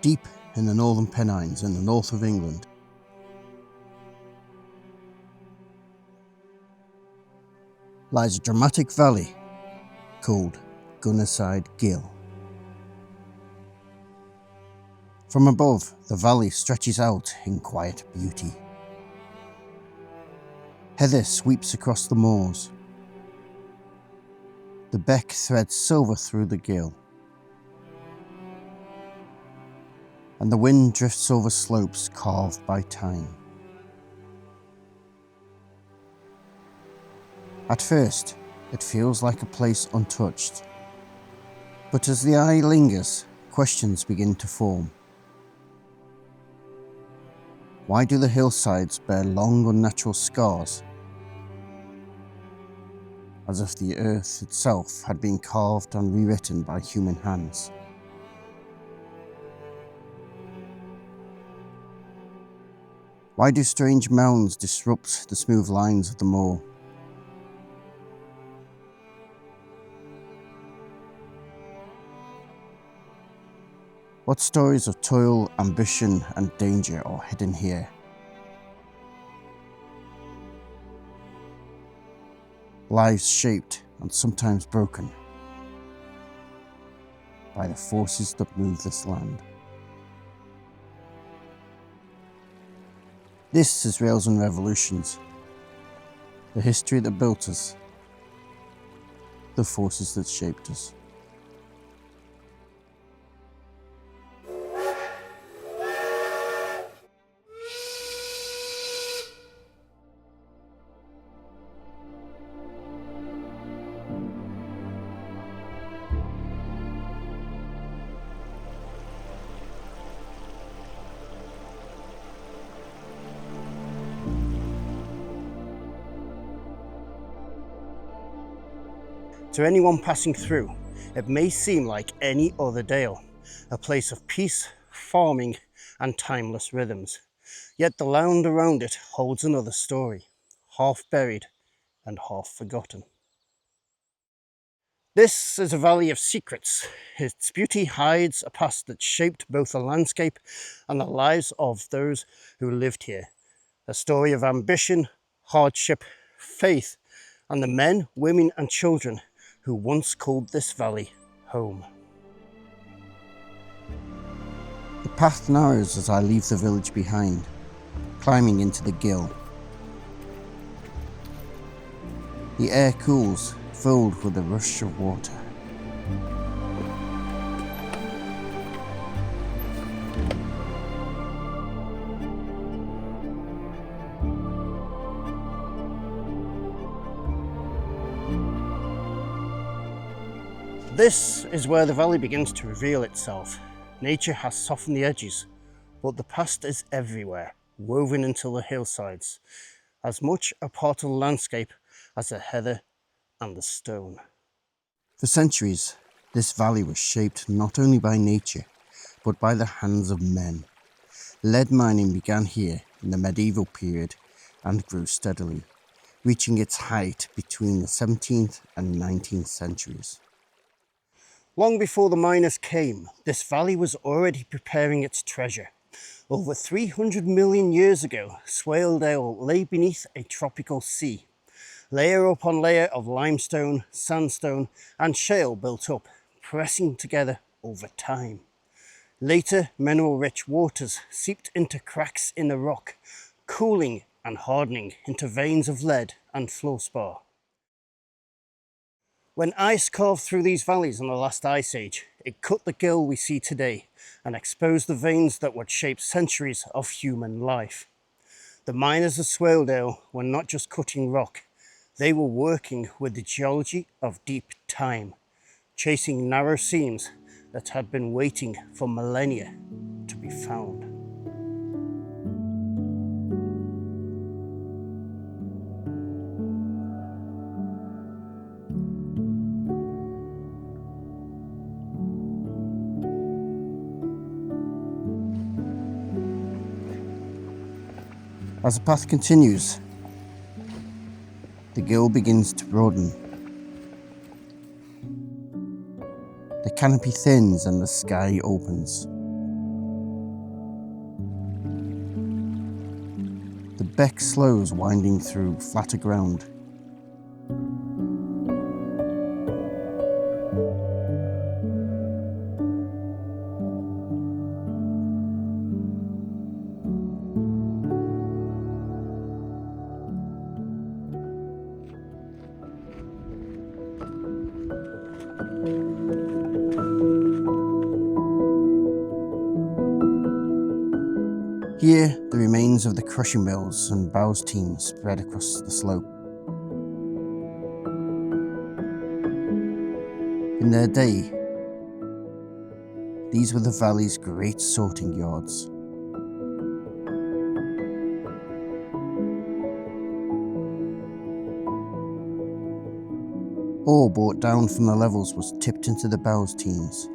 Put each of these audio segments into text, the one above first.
Deep in the Northern Pennines in the north of England, lies a dramatic valley called Gunnerside Gill. From above, the valley stretches out in quiet beauty. Heather sweeps across the moors. The Beck threads silver through the gill, and the wind drifts over slopes carved by time. At first, it feels like a place untouched, but as the eye lingers, questions begin to form. Why do the hillsides bear long unnatural scars, as if the earth itself had been carved and rewritten by human hands? Why do strange mounds disrupt the smooth lines of the moor? What stories of toil, ambition and danger are hidden here? Lives shaped and sometimes broken by the forces that move this land. This is Rails and Revolutions, the history that built us, the forces that shaped us. To anyone passing through, it may seem like any other dale, a place of peace, farming and timeless rhythms. Yet the land around it holds another story, half buried and half forgotten. This is a valley of secrets. Its beauty hides a past that shaped both the landscape and the lives of those who lived here. A story of ambition, hardship, faith, and the men, women and children who once called this valley home. The path narrows as I leave the village behind, climbing into the gill. The air cools, filled with a rush of water. This is where the valley begins to reveal itself. Nature has softened the edges, but the past is everywhere, woven into the hillsides, as much a part of the landscape as the heather and the stone. For centuries, this valley was shaped not only by nature, but by the hands of men. Lead mining began here in the medieval period and grew steadily, reaching its height between the 17th and 19th centuries. Long before the miners came, this valley was already preparing its treasure. Over 300 million years ago, Swaledale lay beneath a tropical sea. Layer upon layer of limestone, sandstone and shale built up, pressing together over time. Later, mineral-rich waters seeped into cracks in the rock, cooling and hardening into veins of lead and fluorspar. When ice carved through these valleys in the last ice age, it cut the gill we see today and exposed the veins that would shape centuries of human life. The miners of Swaledale were not just cutting rock, they were working with the geology of deep time, chasing narrow seams that had been waiting for millennia to be found. As the path continues, the gill begins to broaden. The canopy thins and the sky opens. Beck slows winding through flatter ground. Here, the remains of the crushing mills and Bouse teams spread across the slope. In their day, these were the valley's great sorting yards. Ore brought down from the levels was tipped into the Bouse teams.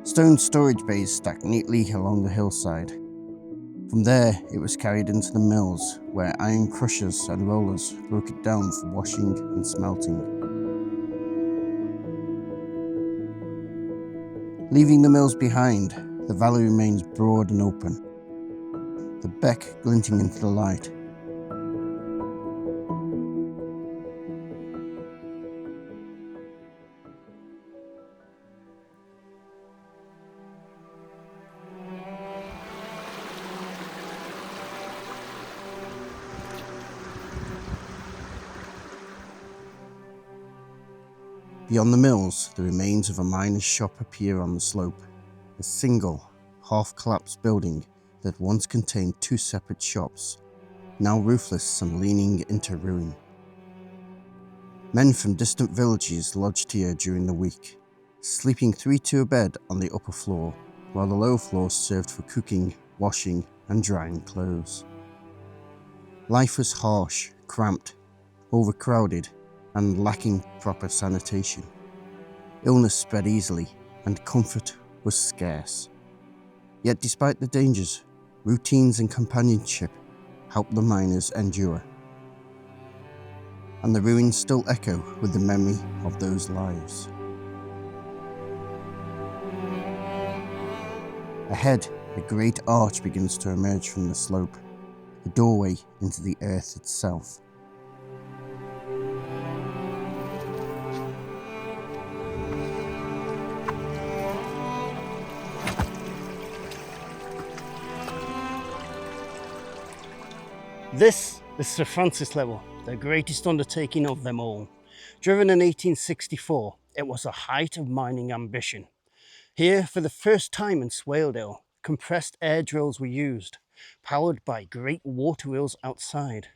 Stone storage bays stacked neatly along the hillside. From there, it was carried into the mills, where iron crushers and rollers broke it down for washing and smelting. Leaving the mills behind, the valley remains broad and open, the Beck glinting into the light. Beyond the mills, the remains of a miner's shop appear on the slope, a single, half-collapsed building that once contained two separate shops, now roofless and leaning into ruin. Men from distant villages lodged here during the week, sleeping three to a bed on the upper floor, while the lower floor served for cooking, washing and drying clothes. Life was harsh, cramped, overcrowded, and lacking proper sanitation. Illness spread easily, and comfort was scarce. Yet despite the dangers, routines and companionship helped the miners endure. And the ruins still echo with the memory of those lives. Ahead, a great arch begins to emerge from the slope, a doorway into the earth itself. This is Sir Francis Level, the greatest undertaking of them all. Driven in 1864, it was the height of mining ambition. Here, for the first time in Swaledale, compressed air drills were used, powered by great water wheels outside.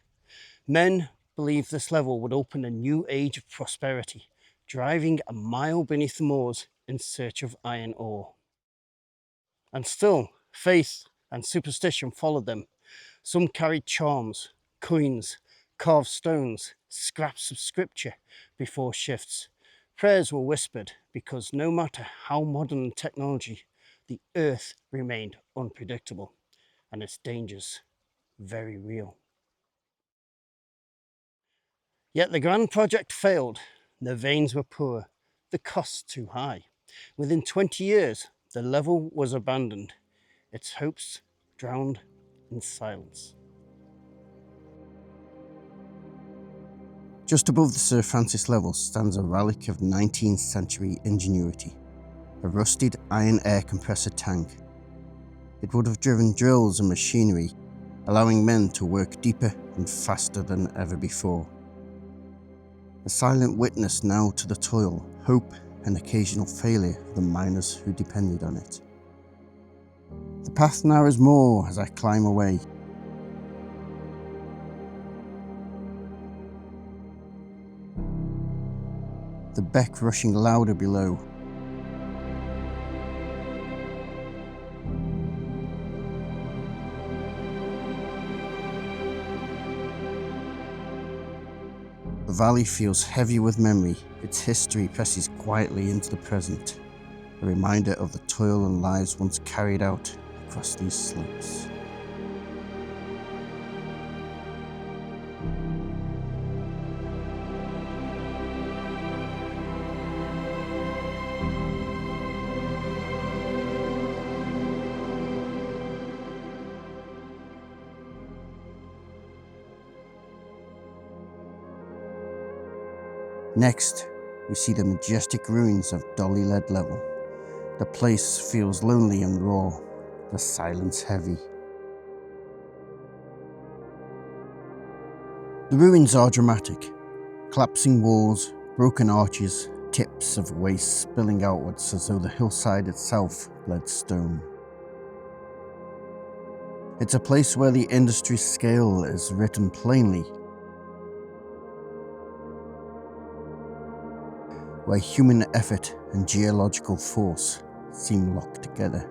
Men believed this level would open a new age of prosperity, driving a mile beneath the moors in search of iron ore. And still, faith and superstition followed them. Some carried charms, coins, carved stones, scraps of scripture before shifts. Prayers were whispered because no matter how modern the technology, the earth remained unpredictable and its dangers very real. Yet the grand project failed. The veins were poor, the costs too high. Within 20 years, the level was abandoned, its hopes drowned in silence. Just above the Sir Francis Level stands a relic of 19th century ingenuity, a rusted iron air compressor tank. It would have driven drills and machinery, allowing men to work deeper and faster than ever before. A silent witness now to the toil, hope and occasional failure of the miners who depended on it. The path narrows more as I climb away. The Beck rushing louder below. The valley feels heavy with memory. Its history presses quietly into the present, a reminder of the toil and lives once carried out across these slopes. Next, we see the majestic ruins of Dolly Lead Level. The place feels lonely and raw, the silence heavy. The ruins are dramatic. Collapsing walls, broken arches, tips of waste spilling outwards as though the hillside itself bled stone. It's a place where the industry scale is written plainly, where human effort and geological force seem locked together.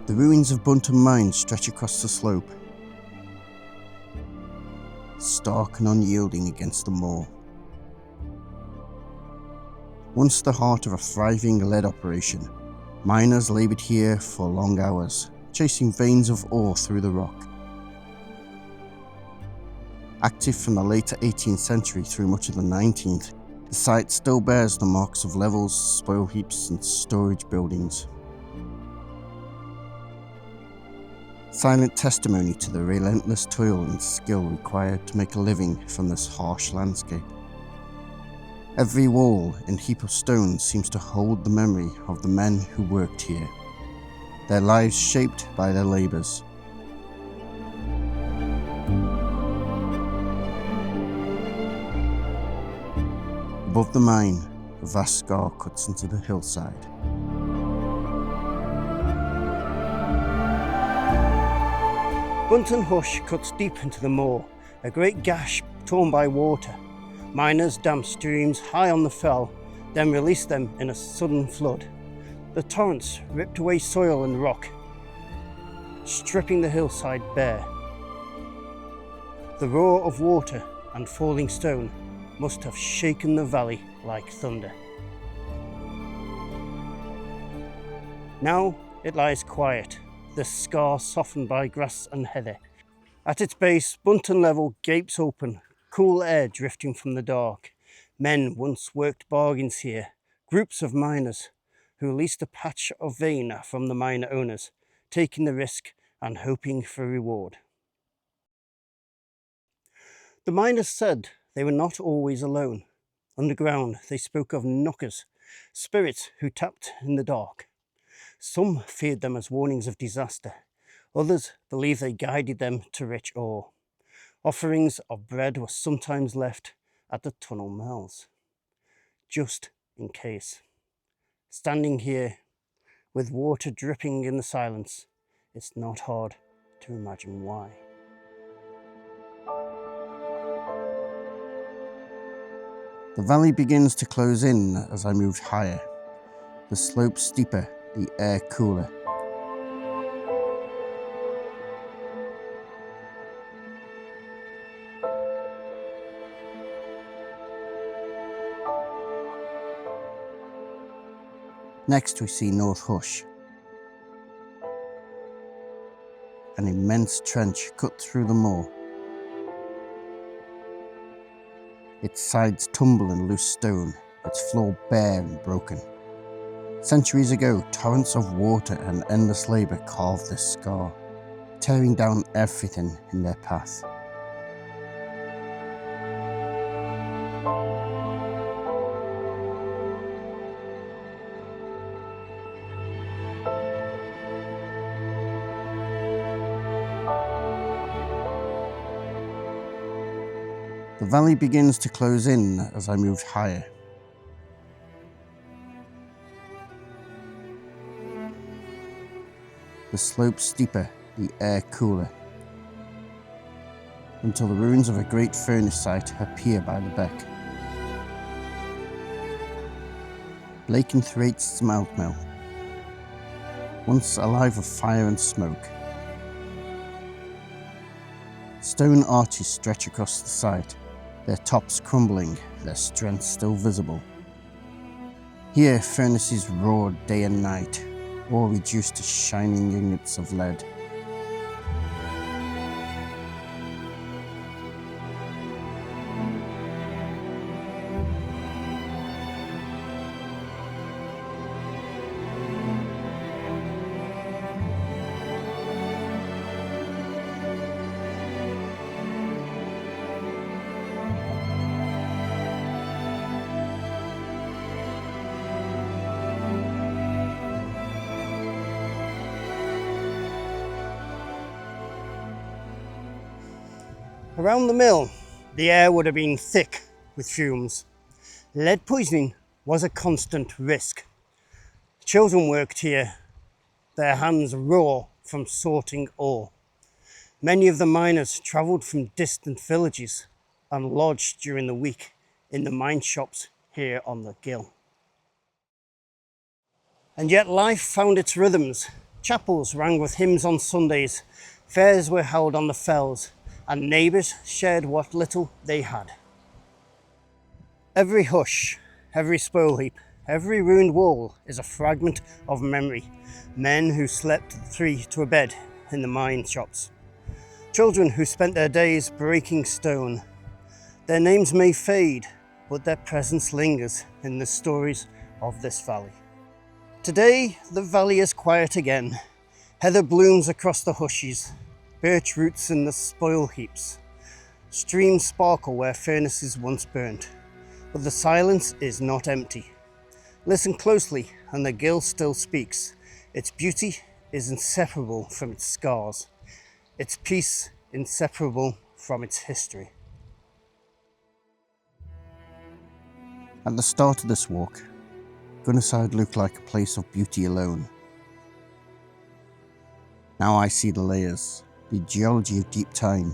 The ruins of Bunton Mine stretch across the slope, stark and unyielding against the moor. Once the heart of a thriving lead operation, miners laboured here for long hours, chasing veins of ore through the rock. Active from the later 18th century through much of the 19th, the site still bears the marks of levels, spoil heaps and storage buildings. Silent testimony to the relentless toil and skill required to make a living from this harsh landscape. Every wall and heap of stone seems to hold the memory of the men who worked here, their lives shaped by their labours. Above the mine, a vast scar cuts into the hillside. Bunton Hush cuts deep into the moor, a great gash torn by water. Miners dam streams high on the fell, then release them in a sudden flood. The torrents ripped away soil and rock, stripping the hillside bare. The roar of water and falling stone must have shaken the valley like thunder. Now it lies quiet, the scar softened by grass and heather. At its base, Bunton Level gapes open, cool air drifting from the dark. Men once worked bargains here, groups of miners who leased a patch of vein from the mine owners, taking the risk and hoping for reward. The miners said they were not always alone. Underground, they spoke of knockers, spirits who tapped in the dark. Some feared them as warnings of disaster. Others believed they guided them to rich ore. Offerings of bread were sometimes left at the tunnel mouths, just in case. Standing here, with water dripping in the silence, it's not hard to imagine why. The valley begins to close in as I moved higher. The slope steeper, the air cooler. Next we see North Hush, an immense trench cut through the moor. Its sides tumble in loose stone, its floor bare and broken. Centuries ago, torrents of water and endless labour carved this scar, tearing down everything in their path. The valley begins to close in as I moved higher. The slope steeper, the air cooler, until the ruins of a great furnace site appear by the Beck. Blakethwaite Smelt mill, once alive with fire and smoke. Stone arches stretch across the site, their tops crumbling, their strength still visible. Here furnaces roared day and night, all reduced to shining ingots of lead. Around the mill, the air would have been thick with fumes. Lead poisoning was a constant risk. Children worked here, their hands raw from sorting ore. Many of the miners travelled from distant villages and lodged during the week in the mine shops here on the Gill. And yet life found its rhythms. Chapels rang with hymns on Sundays, fairs were held on the fells, and neighbours shared what little they had. Every hush, every spoil heap, every ruined wall is a fragment of memory. Men who slept 3 to a bed in the mine shops. Children who spent their days breaking stone. Their names may fade, but their presence lingers in the stories of this valley. Today, the valley is quiet again. Heather blooms across the hushes, birch roots in the spoil heaps. Streams sparkle where furnaces once burnt, but the silence is not empty. Listen closely and the Gill still speaks. Its beauty is inseparable from its scars. Its peace inseparable from its history. At the start of this walk, Gunnerside looked like a place of beauty alone. Now I see the layers, the geology of deep time,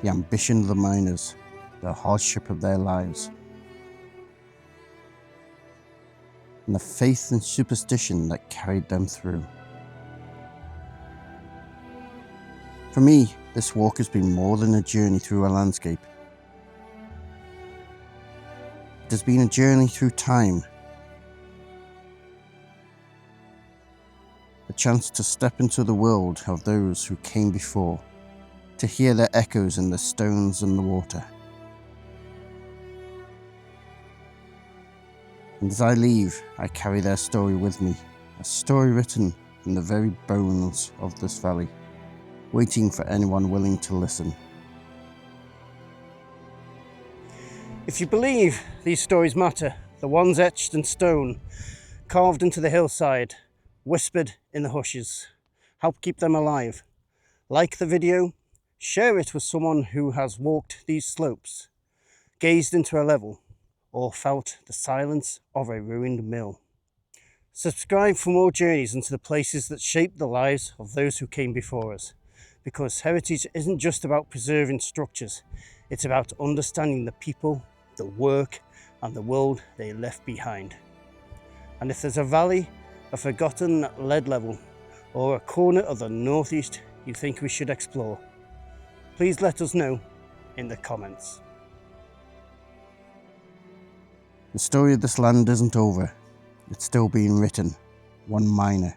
the ambition of the miners, the hardship of their lives, and the faith and superstition that carried them through. For me, this walk has been more than a journey through a landscape. It has been a journey through time, a chance to step into the world of those who came before, to hear their echoes in the stones and the water. And as I leave, I carry their story with me, a story written in the very bones of this valley, waiting for anyone willing to listen. If you believe these stories matter, the ones etched in stone, carved into the hillside, whispered in the hushes, help keep them alive. Like the video, share it with someone who has walked these slopes, gazed into a level, or felt the silence of a ruined mill. Subscribe for more journeys into the places that shaped the lives of those who came before us, because heritage isn't just about preserving structures, it's about understanding the people, the work, and the world they left behind. And if there's a valley, a forgotten lead level, or a corner of the northeast you think we should explore, please let us know in the comments. The story of this land isn't over. It's still being written, one miner,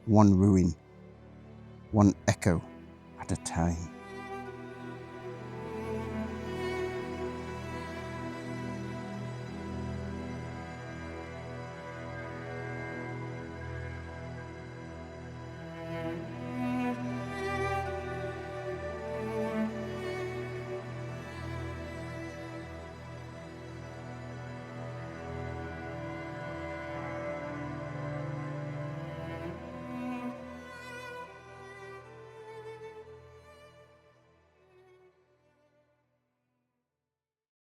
one ruin, one echo at a time.